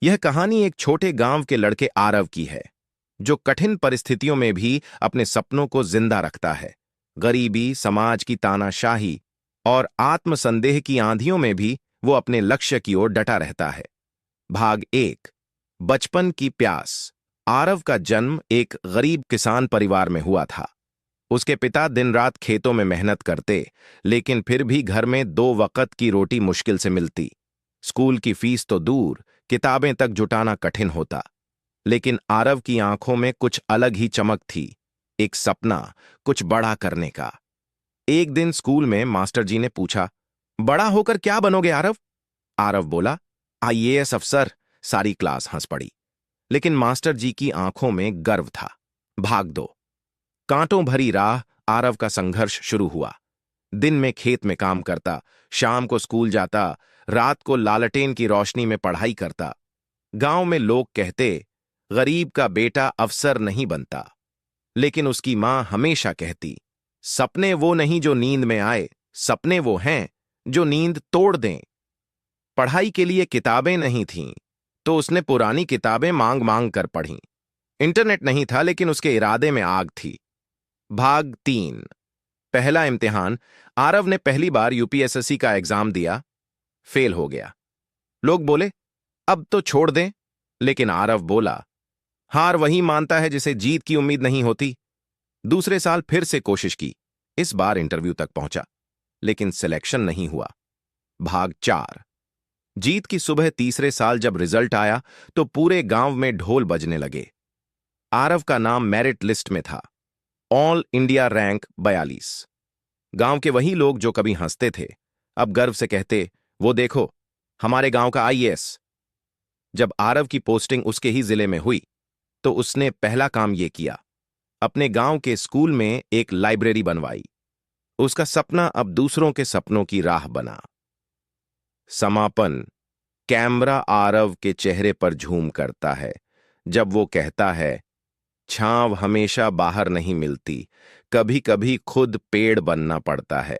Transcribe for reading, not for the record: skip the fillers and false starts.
यह कहानी एक छोटे गांव के लड़के आरव की है, जो कठिन परिस्थितियों में भी अपने सपनों को जिंदा रखता है। गरीबी, समाज की तानाशाही और आत्मसंदेह की आंधियों में भी वो अपने लक्ष्य की ओर डटा रहता है। भाग 1। बचपन की प्यास। आरव का जन्म एक गरीब किसान परिवार में हुआ था। उसके पिता दिन रात खेतों में मेहनत करते, लेकिन फिर भी घर में 2 वक्त की रोटी मुश्किल से मिलती। स्कूल की फीस तो दूर, किताबें तक जुटाना कठिन होता। लेकिन आरव की आंखों में कुछ अलग ही चमक थी, एक सपना कुछ बड़ा करने का। एक दिन स्कूल में मास्टर जी ने पूछा, बड़ा होकर क्या बनोगे आरव? आरव बोला, आईएएस अफसर। सारी क्लास हंस पड़ी, लेकिन मास्टर जी की आंखों में गर्व था। भाग 2। कांटों भरी राह। आरव का संघर्ष शुरू हुआ। दिन में खेत में काम करता, शाम को स्कूल जाता, रात को लालटेन की रोशनी में पढ़ाई करता। गांव में लोग कहते, गरीब का बेटा अफसर नहीं बनता। लेकिन उसकी मां हमेशा कहती, सपने वो नहीं जो नींद में आए, सपने वो हैं जो नींद तोड़ दें। पढ़ाई के लिए किताबें नहीं थीं, तो उसने पुरानी किताबें मांग मांग कर पढ़ीं। इंटरनेट नहीं था, लेकिन उसके इरादे में आग थी। भाग 3। पहला इम्तिहान। आरव ने पहली बार यूपीएसएससी का एग्जाम दिया, फेल हो गया। लोग बोले, अब तो छोड़ दें। लेकिन आरव बोला, हार वही मानता है जिसे जीत की उम्मीद नहीं होती। दूसरे साल फिर से कोशिश की। इस बार इंटरव्यू तक पहुंचा, लेकिन सिलेक्शन नहीं हुआ। भाग 4। जीत की सुबह तीसरे साल जब रिजल्ट आया, तो पूरे गांव में ढोल बजने लगे। आरव का नाम मेरिट लिस्ट में था, ऑल इंडिया रैंक 42। गांव के वही लोग जो कभी हंसते थे, अब गर्व से कहते, वो देखो, हमारे गांव का आईएएस। जब आरव की पोस्टिंग उसके ही जिले में हुई, तो उसने पहला काम ये किया, अपने गांव के स्कूल में एक लाइब्रेरी बनवाई। उसका सपना अब दूसरों के सपनों की राह बना। समापन। कैमरा आरव के चेहरे पर झूम करता है जब वो कहता है, छांव हमेशा बाहर नहीं मिलती, कभी कभी खुद पेड़ बनना पड़ता है।